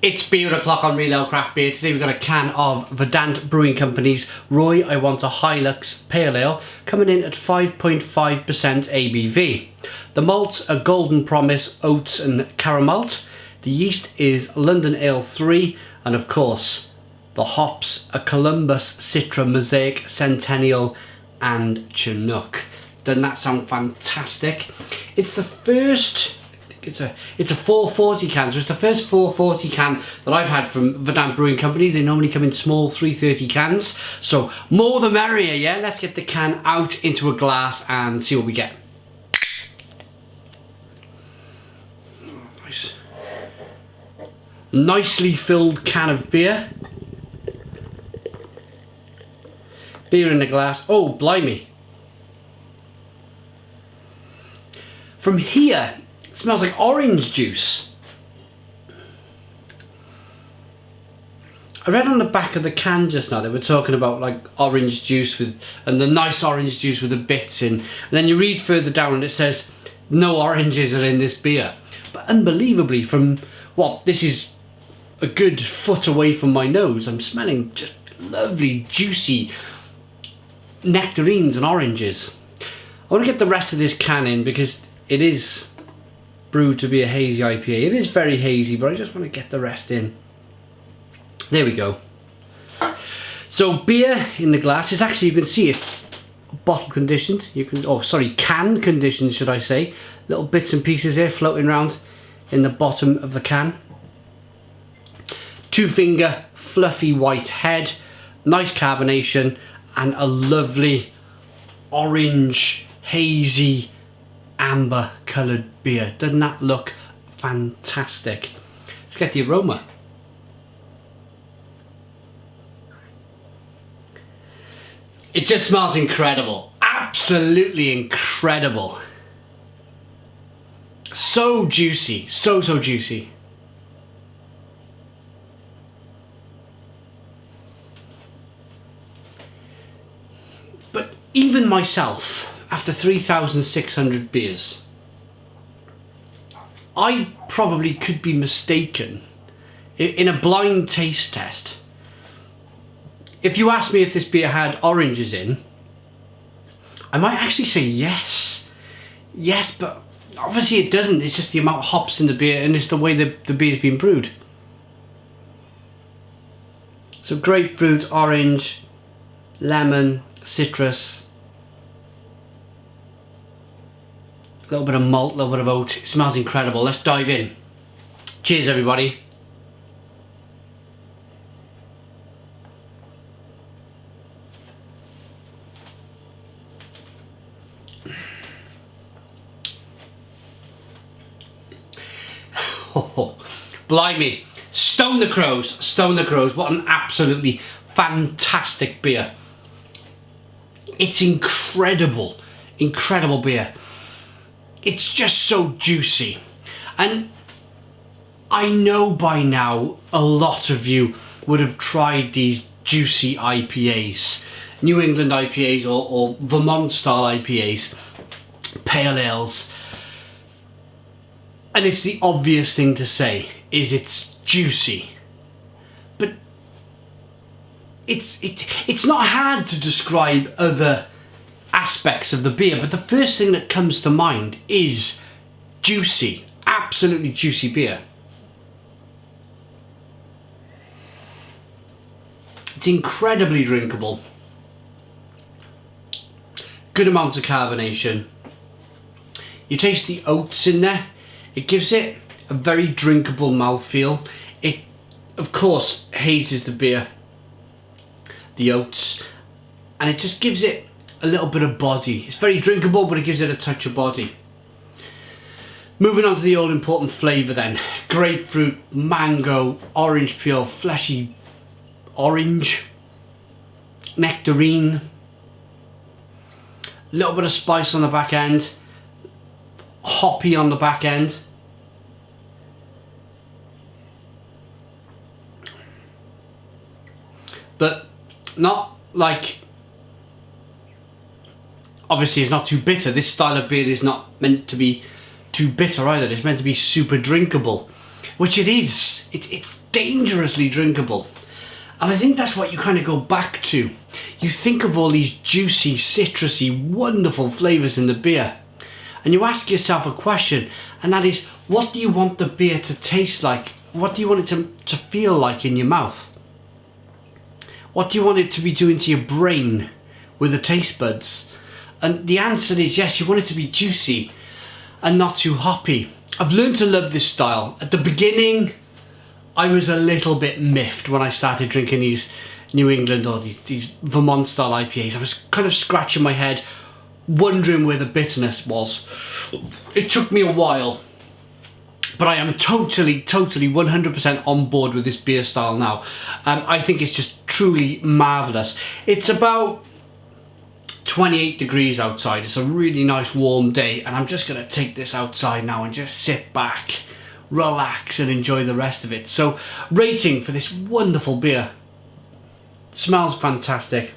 It's beer o'clock on Real Ale Craft Beer. Today we've got a can of Verdant Brewing Company's Roy I Want a Hilux Pale Ale coming in at 5.5% ABV. The malts are Golden Promise, Oats and Caramel. The yeast is London Ale 3 and of course the hops are Columbus, Citra, Mosaic, Centennial and Chinook. Doesn't that sound fantastic? It's the first... It's a 440 can, so it's the first 440 can that I've had from Verdant Brewing Company. They normally come in small 330 cans, so more the merrier, yeah? Let's get the can out into a glass and see what we get. Nice. Nicely filled can of beer. Beer in the glass. Oh, blimey. From here, it smells like orange juice. I read on the back of the can just now they were talking about like orange juice and the nice orange juice with the bits in. And then you read further down and it says no oranges are in this beer. But unbelievably, from what, this is a good foot away from my nose, I'm smelling just lovely juicy nectarines and oranges. I want to get the rest of this can in because it is brewed to be a hazy IPA. It is very hazy, but I just want to get the rest in. There we go. So beer in the glass is actually, you can see it's bottle conditioned. You can, oh sorry, can conditioned should I say. Little bits and pieces here floating around in the bottom of the can. 2-finger fluffy white head, nice carbonation and a lovely orange hazy amber coloured beer. Doesn't that look fantastic? Let's get the aroma. It just smells incredible. Absolutely incredible. So juicy. So juicy. But even myself, after 3,600 beers, I probably could be mistaken in a blind taste test. If you asked me if this beer had oranges in, I might actually say yes. Yes, but obviously it doesn't. It's just the amount of hops in the beer and it's the way the beer's been brewed. So grapefruit, orange, lemon, citrus, a little bit of malt, a little bit of oat. It smells incredible. Let's dive in. Cheers, everybody. Oh, blimey. Stone the crows. Stone the crows. What an absolutely fantastic beer. It's incredible. Incredible beer. It's just so juicy, and I know by now a lot of you would have tried these juicy IPAs, New England IPAs or Vermont style IPAs, pale ales, and it's the obvious thing to say is it's juicy, but it's not hard to describe other aspects of the beer, but the first thing that comes to mind is juicy, absolutely juicy beer. It's incredibly drinkable, good amounts of carbonation. You taste the oats in there, it gives it a very drinkable mouthfeel. It of course hazes the beer, the oats, and it just gives it a little bit of body. It's very drinkable, but it gives it a touch of body. Moving on to the all important flavour then. Grapefruit, mango, orange peel, fleshy orange, nectarine, a little bit of spice on the back end, hoppy on the back end. But not like, obviously it's not too bitter. This style of beer is not meant to be too bitter either. It's meant to be super drinkable, which it is. dangerously drinkable. And I think that's what you kind of go back to. You think of all these juicy, citrusy, wonderful flavours in the beer, and you ask yourself a question, and that is, what do you want the beer to taste like? What do you want it to feel like in your mouth? What do you want it to be doing to your brain with the taste buds? And the answer is yes, you want it to be juicy and not too hoppy. I've learned to love this style. At the beginning, I was a little bit miffed when I started drinking these New England or these Vermont style IPAs. I was kind of scratching my head, wondering where the bitterness was. It took me a while, but I am totally 100% on board with this beer style now. I think it's just truly marvellous. It's about 28 degrees outside. It's a really nice warm day, and I'm just going to take this outside now and just sit back, relax and enjoy the rest of it. So, rating for this wonderful beer. Smells fantastic.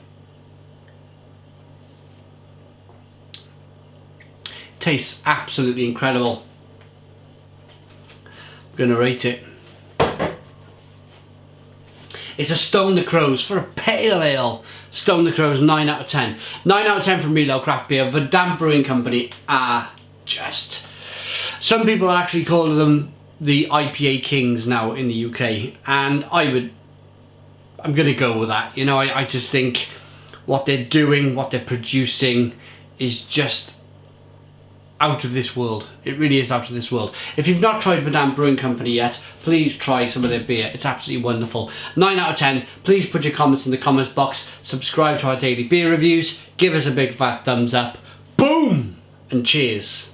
Tastes absolutely incredible. I'm gonna rate it. It's a Stone the Crows for a pale ale. Stone the Crows, 9 out of 10. 9 out of 10 from Milo Craft Beer. Verdant Brewing Company are just... Some people are actually calling them the IPA kings now in the UK, and I'm gonna go with that. You know, I just think what they're doing, what they're producing is just out of this world. It really is out of this world. If you've not tried Verdant Brewing Company yet, please try some of their beer. It's absolutely wonderful. 9 out of 10. Please put your comments in the comments box. Subscribe to our daily beer reviews. Give us a big fat thumbs up. Boom! And cheers.